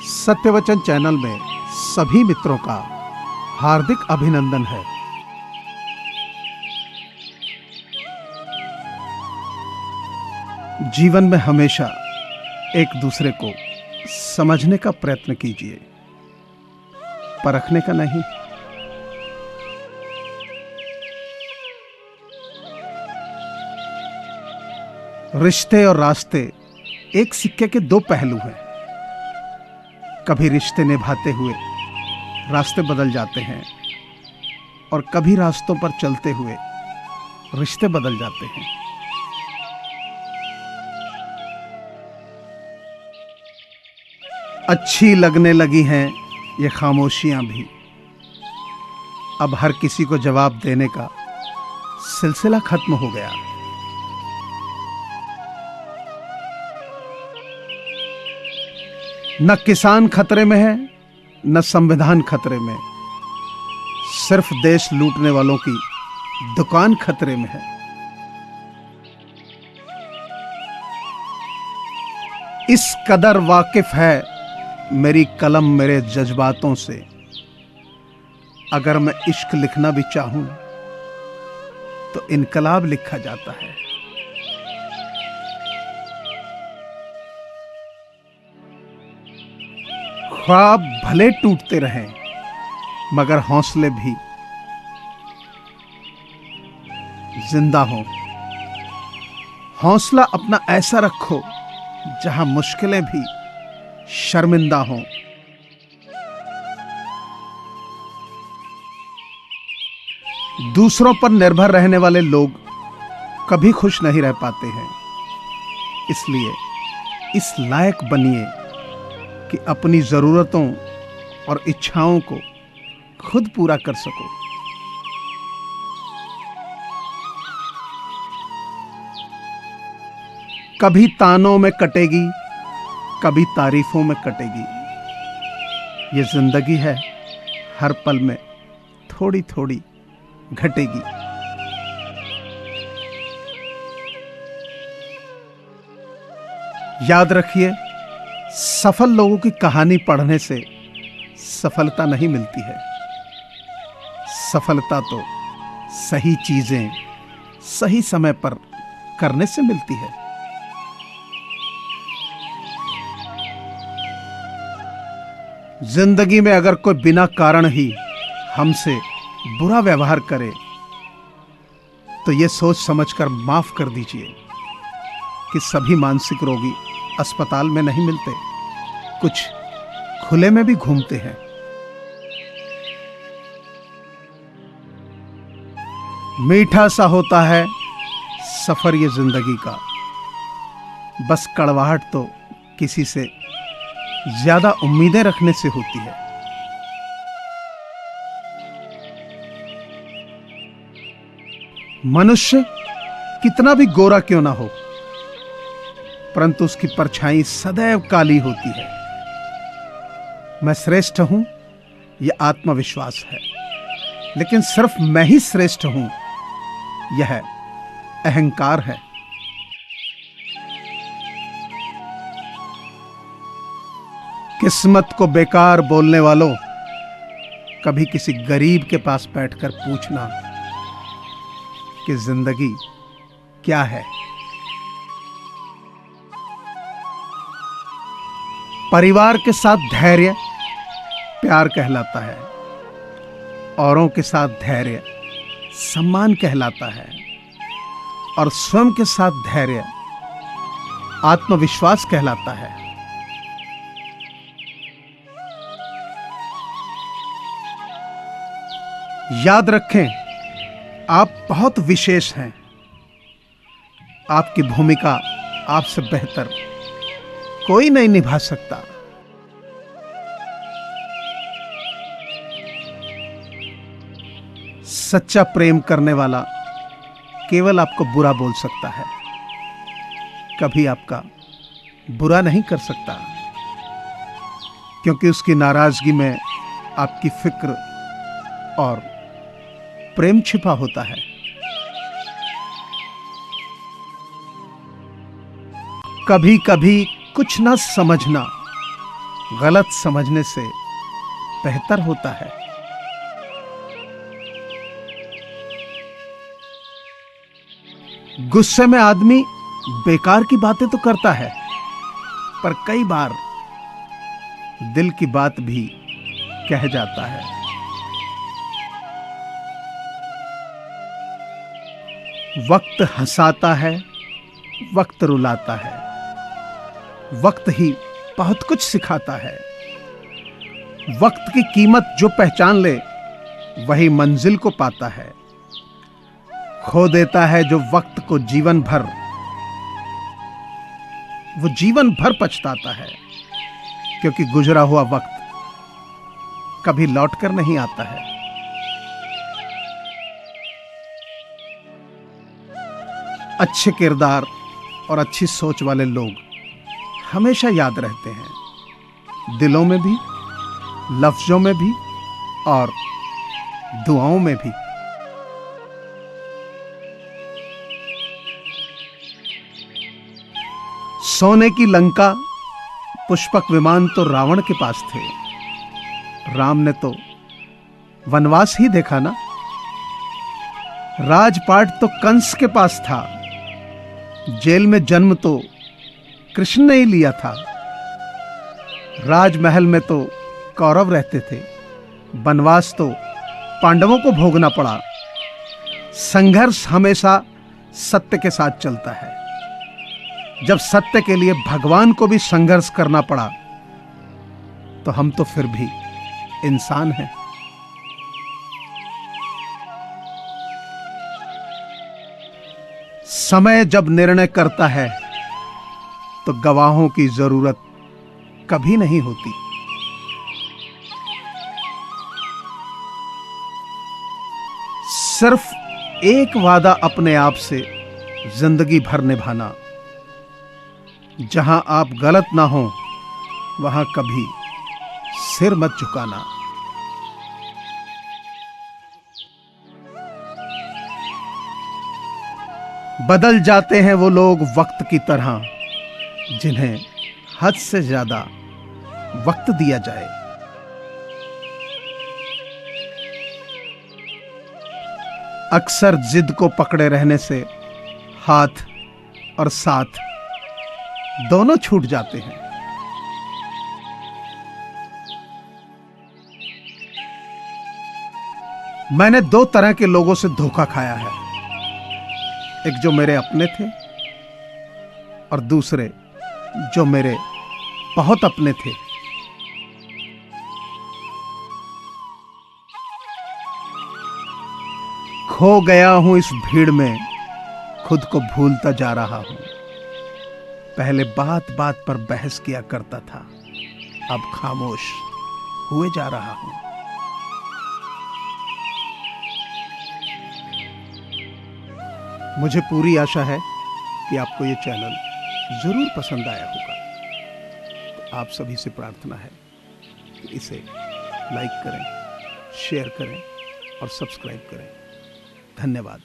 सत्यवचन channel में सभी मित्रों का हार्दिक अभिनंदन है। जीवन में हमेशा एक दूसरे को समझने का प्रयत्न कीजिए, परखने का नहीं। रिश्ते और रास्ते एक सिक्के के दो पहलू हैं। कभी रिश्ते निभाते हुए रास्ते बदल जाते हैं और कभी रास्तों पर चलते हुए रिश्ते बदल जाते हैं। अच्छी लगने लगी हैं ये खामोशियां भी, अब हर किसी को जवाब देने का सिलसिला खत्म हो गया। न किसान खतरे में है, न संविधान खतरे में, सिर्फ देश लूटने वालों की दुकान खतरे में है। इस कदर वाकिफ है मेरी कलम मेरे जज्बातों से, अगर मैं इश्क लिखना भी चाहूं तो इनकलाब लिखा जाता है। ख्वाब भले टूटते रहें मगर हौसले भी जिंदा हों। हौसला अपना ऐसा रखो जहां मुश्किलें भी शर्मिंदा हों। दूसरों पर निर्भर रहने वाले लोग कभी खुश नहीं रह पाते हैं, इसलिए इस लायक बनिए कि अपनी जरूरतों और इच्छाओं को खुद पूरा कर सको। कभी तानों में कटेगी, कभी तारीफों में कटेगी। ये जिंदगी है, हर पल में थोड़ी थोड़ी घटेगी। याद रखिए, सफल लोगों की कहानी पढ़ने से सफलता नहीं मिलती है। सफलता तो सही चीजें सही समय पर करने से मिलती है। जिंदगी में अगर कोई बिना कारण ही हमसे बुरा व्यवहार करे तो यह सोच समझकर माफ कर दीजिए कि सभी मानसिक रोगी अस्पताल में नहीं मिलते, कुछ खुले में भी घूमते हैं। मीठा सा होता है सफर ये जिंदगी का, बस कड़वाहट तो किसी से ज्यादा उम्मीदें रखने से होती है। मनुष्य कितना भी गोरा क्यों ना हो, परंतु उसकी परछाई सदैव काली होती है। मैं श्रेष्ठ हूं यह आत्मविश्वास है, लेकिन सिर्फ मैं ही श्रेष्ठ हूं यह अहंकार है। किस्मत को बेकार बोलने वालों, कभी किसी गरीब के पास बैठकर पूछना कि जिंदगी क्या है। परिवार के साथ धैर्य प्यार कहलाता है, औरों के साथ धैर्य सम्मान कहलाता है, और स्वयं के साथ धैर्य आत्मविश्वास कहलाता है। याद रखें, आप बहुत विशेष हैं। आपकी भूमिका आपसे बेहतर कोई नहीं निभा सकता। सच्चा प्रेम करने वाला केवल आपको बुरा बोल सकता है, कभी आपका बुरा नहीं कर सकता, क्योंकि उसकी नाराजगी में आपकी फिक्र और प्रेम छिपा होता है। कभी कभी कुछ ना समझना गलत समझने से बेहतर होता है। गुस्से में आदमी बेकार की बातें तो करता है, पर कई बार दिल की बात भी कह जाता है। वक्त हंसाता है, वक्त रुलाता है, वक्त ही बहुत कुछ सिखाता है। वक्त की कीमत जो पहचान ले वही मंजिल को पाता है। खो देता है जो वक्त को जीवन भर, वो जीवन भर पछताता है, क्योंकि गुजरा हुआ वक्त कभी लौट कर नहीं आता है। अच्छे किरदार और अच्छी सोच वाले लोग हमेशा याद रहते हैं, दिलों में भी, लफ्जों में भी और दुआओं में भी। सोने की लंका, पुष्पक विमान तो रावण के पास थे, राम ने तो वनवास ही देखा ना। राजपाट तो कंस के पास था, जेल में जन्म तो कृष्ण ने ही लिया था। राजमहल में तो कौरव रहते थे, वनवास तो पांडवों को भोगना पड़ा। संघर्ष हमेशा सत्य के साथ चलता है। जब सत्य के लिए भगवान को भी संघर्ष करना पड़ा, तो हम तो फिर भी इंसान हैं। समय जब निर्णय करता है तो गवाहों की जरूरत कभी नहीं होती। सिर्फ एक वादा अपने आप से जिंदगी भर निभाना, जहां आप गलत ना हो वहां कभी सिर मत झुकाना। बदल जाते हैं वो लोग वक्त की तरह, जिन्हें हद से ज्यादा वक्त दिया जाए। अक्सर जिद को पकड़े रहने से हाथ और साथ दोनों छूट जाते हैं। मैंने दो तरह के लोगों से धोखा खाया है, एक जो मेरे अपने थे और दूसरे जो मेरे बहुत अपने थे। खो गया हूं इस भीड़ में, खुद को भूलता जा रहा हूं। पहले बात बात पर बहस किया करता था, अब खामोश हुए जा रहा हूं। मुझे पूरी आशा है कि आपको ये चैनल जरूर पसंद आया होगा। तो आप सभी से प्रार्थना है कि इसे लाइक करें, शेयर करें और सब्सक्राइब करें। धन्यवाद।